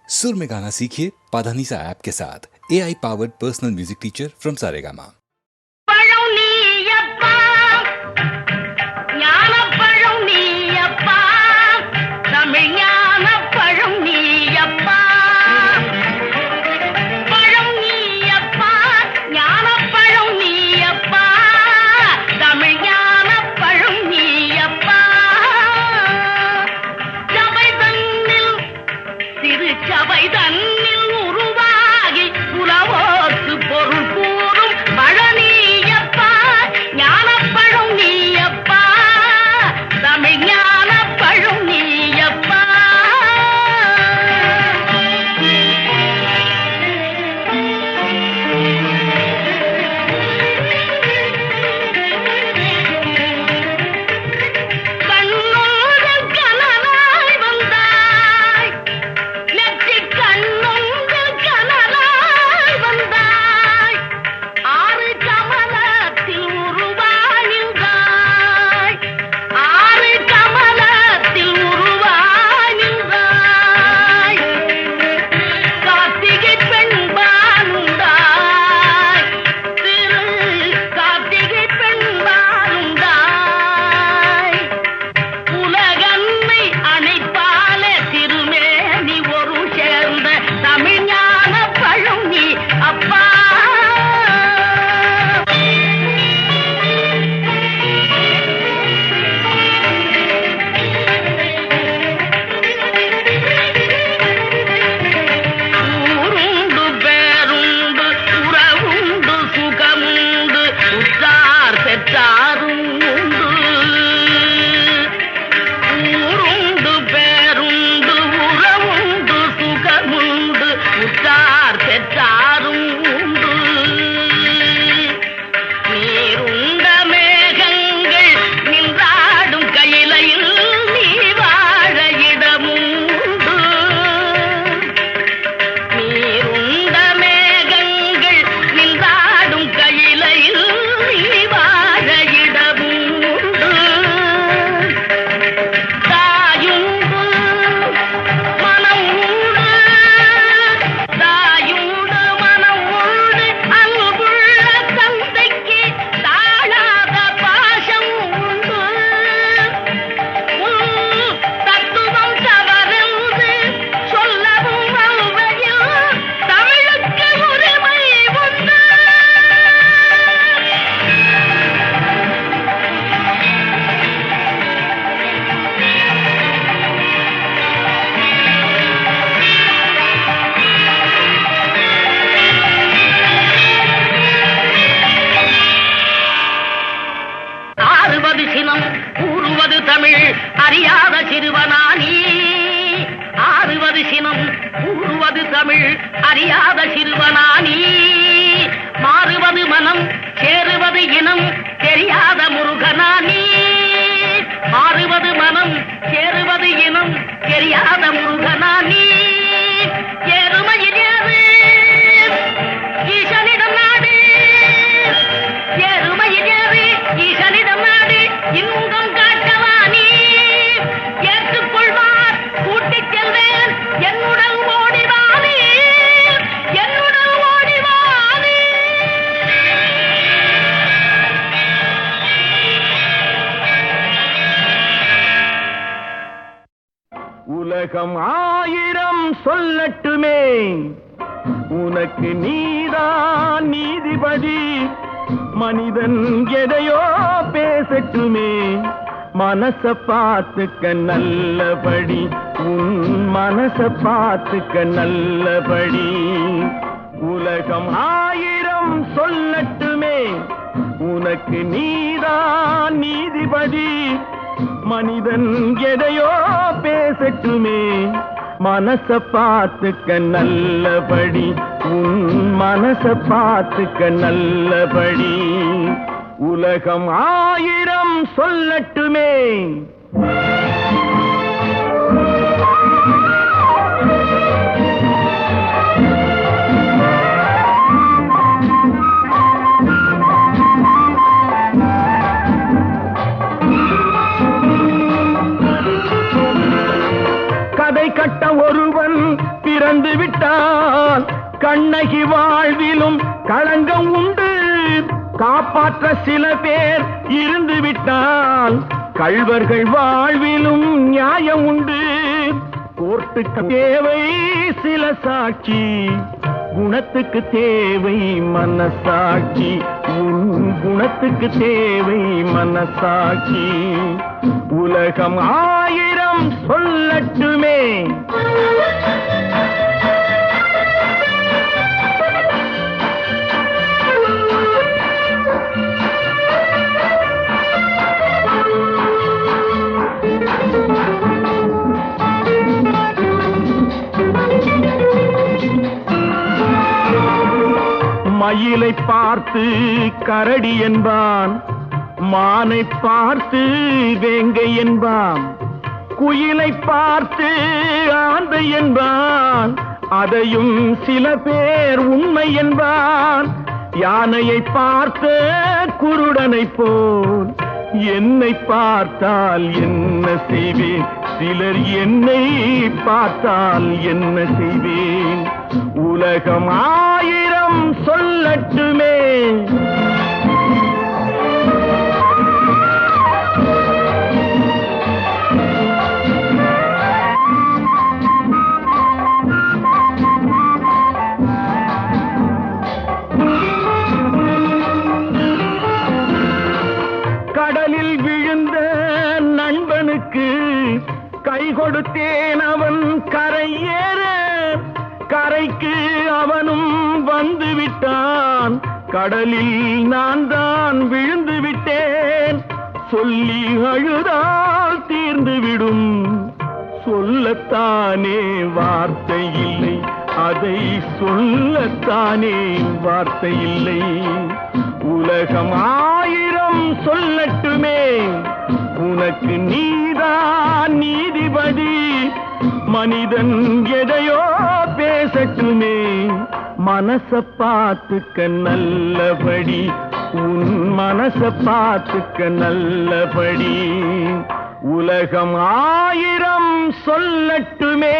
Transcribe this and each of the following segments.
सुर में गाना सीखिए पाधानीसा ऐप के साथ AI powered personal music teacher from Saregama. உலகம் ஆயிரம் சொல்லட்டுமே, உனக்கு நீதான் நீதிபதி. மனிதன் எதையோ பேசட்டுமே, மனச பார்த்துக்க நல்லபடி, உன் மனச பார்த்துக்க நல்லபடி. உலகம் ஆயிரம் சொல்லட்டுமே, உனக்கு நீதான் நீதிபதி. மனிதன் எதையோ பேசட்டுமே, மனச பார்த்துக்க நல்லபடி, உன் மனச பார்த்துக்க நல்லபடி. உலகம் ஆயிரம் சொல்லட்டுமே. கட்ட ஒருவன் பிறந்து வந்து விட்டால் கண்ணகி வாழ்விலும் களங்கம் உண்டு. காப்பாற்ற சில பேர் இருந்து விட்டால் கள்வர்கள் வாழ்விலும் நியாயம் உண்டு. கோர்ட்டுக்கு தேவை சில சாட்சி, குணத்துக்கு தேவை மனசாட்சி. உன் குணத்துக்கு தேவை மனசாட்சி. உலகம் 1000 சொல்லட்டுமே, மயிலை பார்த்து கரடி என்பான், மானை பார்த்து வேங்கை என்பான், குயிலை பார்த்து ஆந்தை என்பான், அதையும் சில பேர் உண்மை என்பான். யானையை பார்த்த குருடனை போல் என்னை பார்த்தால் என்ன செய்வேன், சிலர் என்னை பார்த்தால் என்ன செய்வேன். உலகம் 1000 சொல்லட்டுமே. கடலில் விழுந்த நண்பனுக்கு கை கொடுத்தேன், அவன் கரையேற. கரைக்கு அவனும் வந்து விட்டான், கடலில் நான் தான் விழுந்து விட்டேன். சொல்லி அழுதால் தீர்ந்துவிடும், சொல்லத்தானே வார்த்தை இல்லை, அதை சொல்லத்தானே வார்த்தை இல்லை. உலகம் 1000 சொல்லட்டுமே, உனக்கு நீதான் நீதிபதி. மனிதன் எதையோ பேசட்டுமே, மனச பார்த்துக்க நல்லபடி, உன் மனச பார்த்துக்க நல்லபடி. உலகம் 1000 சொல்லட்டுமே.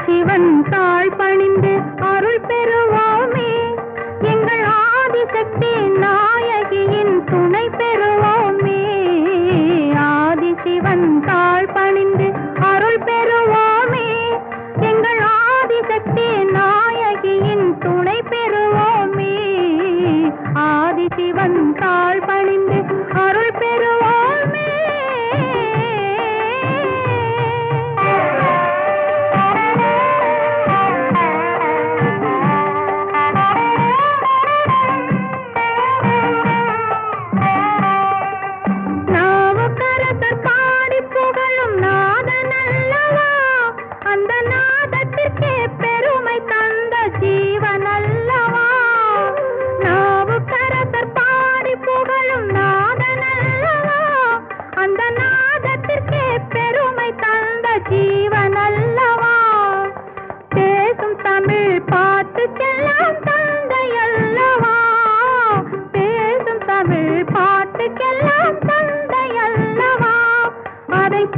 சிவன் தாழ் பணிந்து அருள் பெறுவோமே, எங்கள் ஆதிசக்தி நாயகியின் துணை பெறுவோமே. ஆதிசிவன் தாழ் பணிந்து அருள் பெறுவோமே, எங்கள் ஆதிசக்தி நாயகியின் துணை பெறுவோமே. ஆதிசிவன் தாழ் பணிந்து அருள் பெறுவோமே.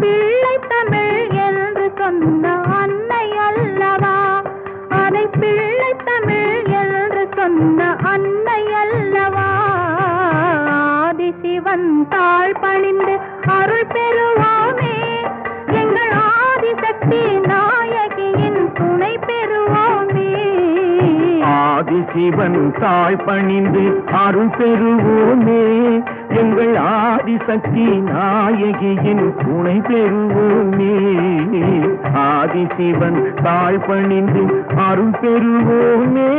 பிள்ளை தமிழ் என்று சொன்ன அன்னை அல்லவா, அதை பிள்ளை தமிழ் என்று சொன்ன அன்னை அல்லவா. ஆதிசிவன் தாழ் பணிந்து அருள் பெறுவோமே, எங்கள் ஆதிசக்தி நாயகியின் துணை பெறுவோமே. ஆதிசிவன் தாழ் பணிந்து அருள் பெறுவோமே, எங்கள் ஆதிசக்தி நாயகியின் துணை பெறுவோமே. ஆதிசிவன் தாழ் பணிந்து அருள் பெறுவோமே.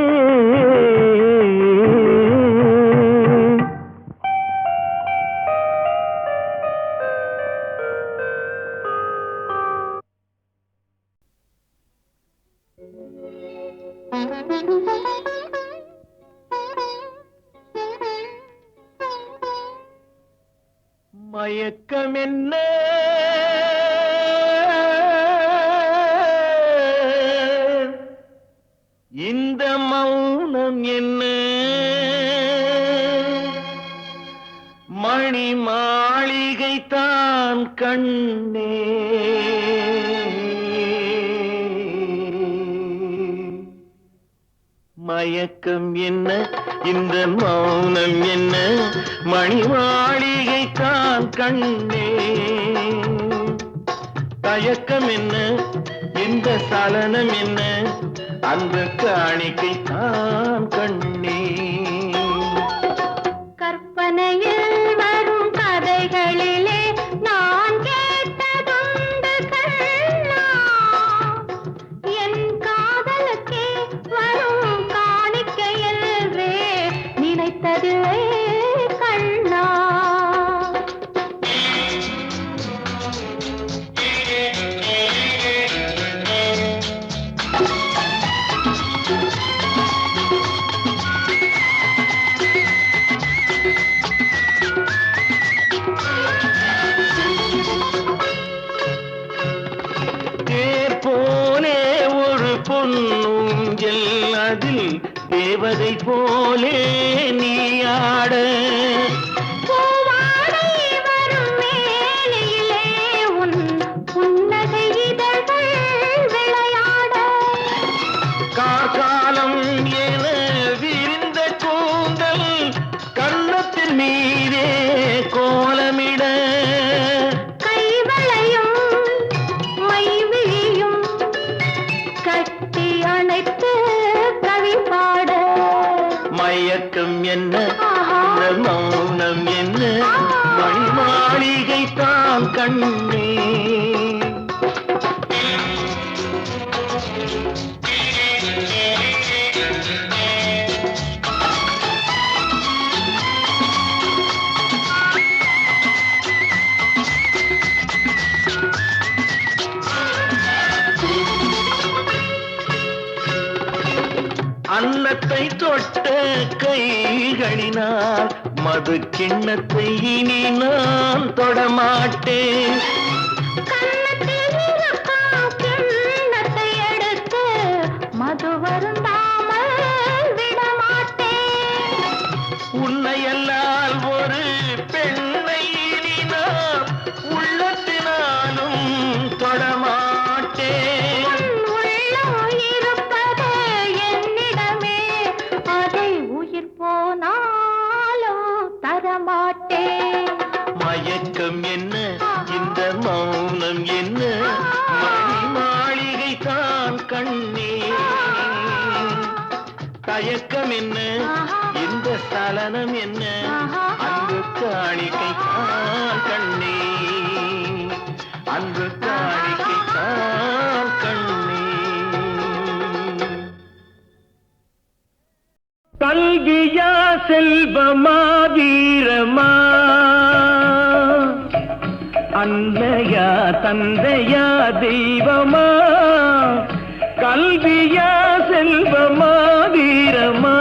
மயக்கம் என்ன இந்த மௌனம் என்ன மணி மாளிகை தான் கண்ணே மயக்கம் என்ன இந்த மௌனம் என்ன மணி மாளிகை தான் கண்ணே தயக்கம் என்ன இந்த சலனம் என்ன அந்த காணிக்கை தான் கண்ணே கற்பனையில் வரும் கதைகளிலே நான் கேட்டதுண்டு கண்ணா என் காதலுக்கே வரும் காணிக்கையல்வே நினைத்ததுவே கண்ணா பொன்னூஞ்சல் அதில் தேவதை போலே நீ ஆட பூவாடை வரும் மேலையிலே உன் புன்னகை இதழ்கள் விளையாட காலம் என விரிந்த கூந்தல் கன்னத்தின் மீதே கோலமிட கைவளையும் மைவிழியும் கட்டி அணைத்து கவி பாட மயக்கம் என்ன இந்த மௌனம் என்ன மணி மாளிகை தான் கண்ணே அன்னத்தை தொட்ட கைகளினால் மது கிண்ணத்தை இனி நான் தொடமாட்டேன் கன்னத்தில் இருக்கும் கிண்ணத்தை எடுத்து மது வருந்தாமல் விடமாட்டேன் உன்னையல்லால் ஒரு பெண்ணை இனி நான் உள்ளத்தினாலும் தொடமாட்டேன் மயக்கம் என்ன இந்த மௌனம் என்ன மணி மாளிகை தான் கண்ணே தயக்கம் என்ன இந்த சலனம் என்ன அன்பு காணிக்கை தான் கண்ணே அன்பு காணிக்கை தான் கண்ணே கல்வியா செல்வமா வீரமா அன்னையா தந்தையா தெய்வமா கல்வியா செல்வமா வீரமா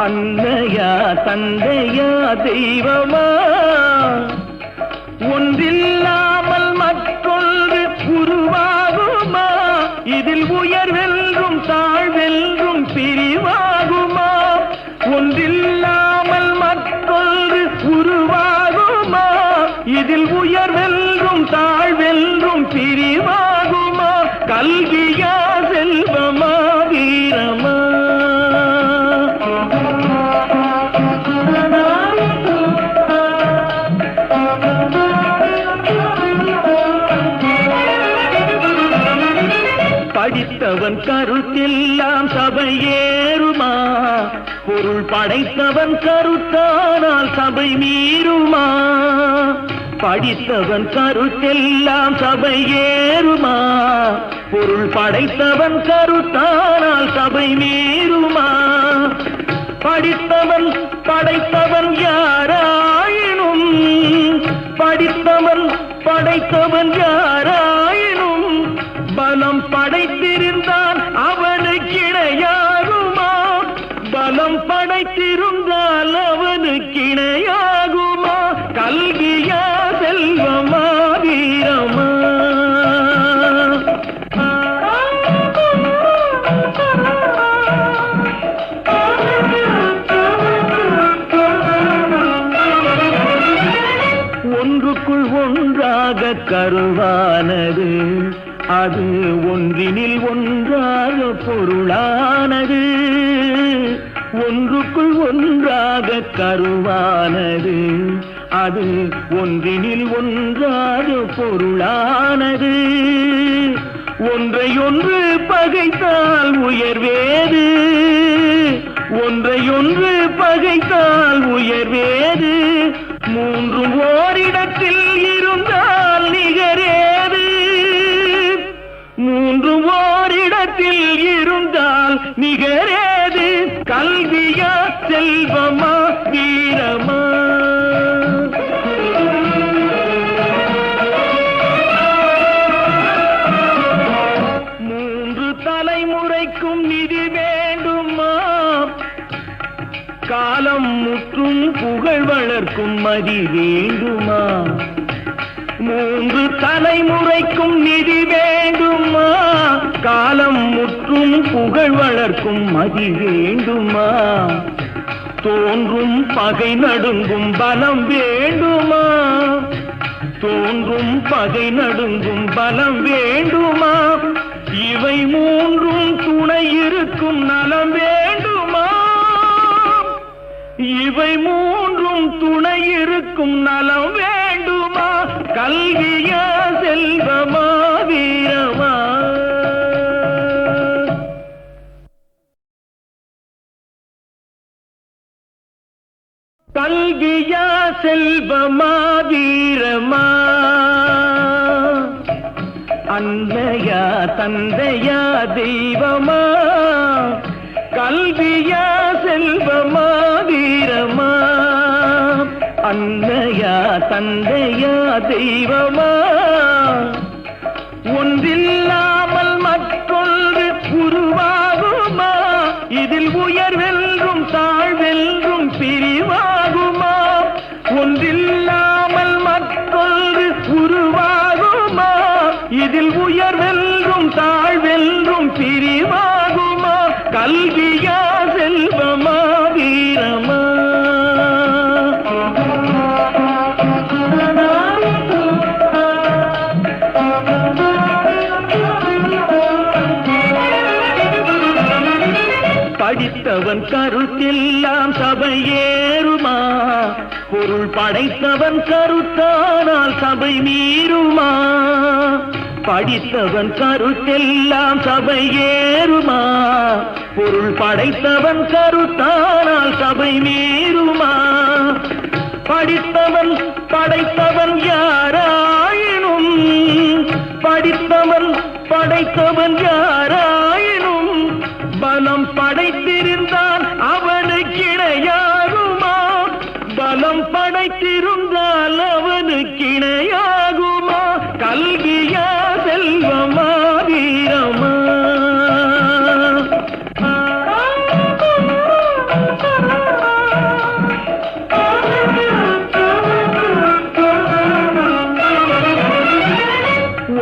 அன்னையா தந்தையா தெய்வமா ஒன்றில்லாமல் மற்றொன்று உருவாகுமா இதில் உயர்வென்றும் தாழ்வென்றும் பிரிவாகுமா ஒன்றில்லாமல் மற்றொன்று உருவாகுமா இதில் உயர்வென்றும் தாழ்வென்றும் பிரிவாகுமா கல்வியா செல்வமா வீரமா படித்தவன் கருத்தெல்லாம் சபையேறுமா பொருள் படைத்தவன் கருத்தானால் சபை மீறுமா படித்தவன் கருத்தெல்லாம் சபையேறுமா பொருள் படைத்தவன் கருத்தானால் சபை மீறுமா படித்தவன் படைத்தவன் யாராயினும் படித்தவன் படைத்தவன் யாராயினும் பலம் படைத்திருந்தான் அவனுக்கே ஒன்றுக்குள் ஒன்றாக கருவானது, அது ஒன்றினில் ஒன்றாக பொருளானது. ஒன்றுக்குள் ஒன்றாக கருவானது, அது ஒன்றினில் ஒன்றாக பொருளானது. ஒன்றையொன்று பகைத்தால் உயர்வேது, ஒன்றையொன்று பகைத்தால் உயர்வேது. மூன்றும் ஓரிடத்தில் இருந்தால் நிகரேது, மூன்றும் ஓரிடத்தில் இருந்தால் நிகரேது. கல்வியா செல்வமா வீரமா? மூன்று தலைமுறைக்கும் நிதி வேண்டுமா? காலம் முற்றும் புகழ் வளர்க்கும் மதி வேண்டுமா? மூன்று தலைமுறைக்கும் நிதி வேண்டுமா? காலம் முற்றும் புகழ் வளர்க்கும் மதி வேண்டுமா? தோன்றும் பகை நடுங்கும் பலம் வேண்டுமா? தோன்றும் பகை நடுங்கும் பலம் வேண்டுமா? இவை மூன்றும் துணை இருக்கும் நலம் வேண்டுமா? இவை மூன்றும் துணை இருக்கும் நலம் வேண்டுமா? கல்வியா செல்வமா வீரமா? கல்வியா செல்வமா வீரமா? அன்னையா தந்தையா தெய்வமா? கல்வியா செல்வமா வீரமா? அன்னையா தந்தையா தெய்வமா? ஒன்றில்லாமல் மற்றொன்று உருவாகுமா? இதில் உயர்வென்றும் தாழ்வென்றும் பிரிவாகுமா? ஒன்றில்லாமல் மற்றொன்று உருவாகுமா? இதில் உயர்வென்றும் தாழ்வென்றும் பிரிவாகுமா? கல்வியா செல்வமா வீரமா? படித்தவன் கருத்தெல்லாம் சபையேறுமா? பொருள் படைத்தவன் கருத்தானால் சபை மீறுமா? படித்தவன் கருத்தெல்லாம் சபையேறுமா? பொருள் படைத்தவன் கருத்தானால் சபை மீறுமா? படித்தவன் படைத்தவன் யாராயினும், படித்தவன் படைத்தவன் யாராயினும், பலம் படைத்திருந்தான் அவனுக்கு இணையாகுமா? பலம் படைத்திருந்தால் அவனுக்கு இணையாகுமா? கல்வியா செல்வமா வீரமா?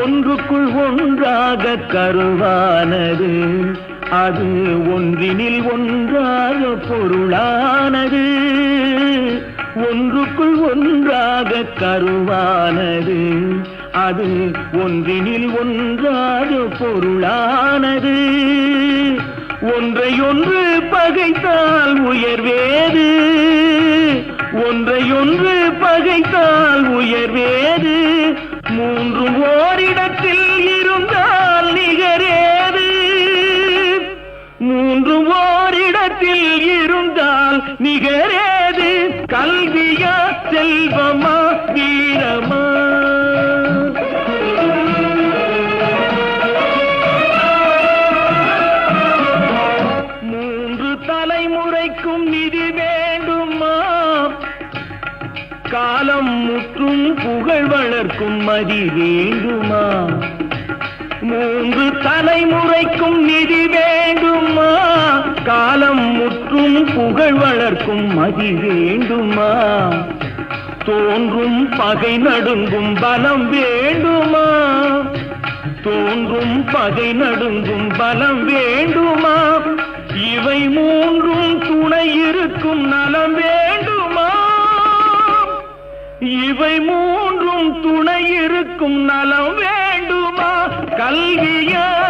ஒன்றுக்குள் ஒன்றாக கருவானது, அது ஒன்றினில் ஒன்றாக பொருளானது. ஒன்றுக்குள் ஒன்றாக கருவானது, அது ஒன்றினில் ஒன்றாக பொருளானது. ஒன்றையொன்று பகைத்தால் உயர்வேது, ஒன்றையொன்று பகைத்தால் உயர்வேது. மூன்றும் ஓரிடத்தில் இருந்தால் நிகரேது, மூன்றும் ஓரிடத்தில் இருந்தால் நிகரேது. கல்வியா செல்வமா வீரமா? மூன்று தலைமுறைக்கும் நிதி வேண்டுமா? காலம் முற்றும் புகழ் வளர்க்கும் மதி வேண்டுமா? மூன்று தலைமுறைக்கும் நிதி வேண்டுமா? காலம் முற்றும் புகழ் வளர்க்கும் மதி வேண்டுமா? தோன்றும் பகை நடுங்கும் பலம் வேண்டுமா? தோன்றும் பகை நடுங்கும் பலம் வேண்டுமா? இவை மூன்றும் துணை இருக்கும் நலம் வேண்டுமா? இவை மூன்றும் துணை இருக்கும் நலம் வேண்டுமா? கல்வியா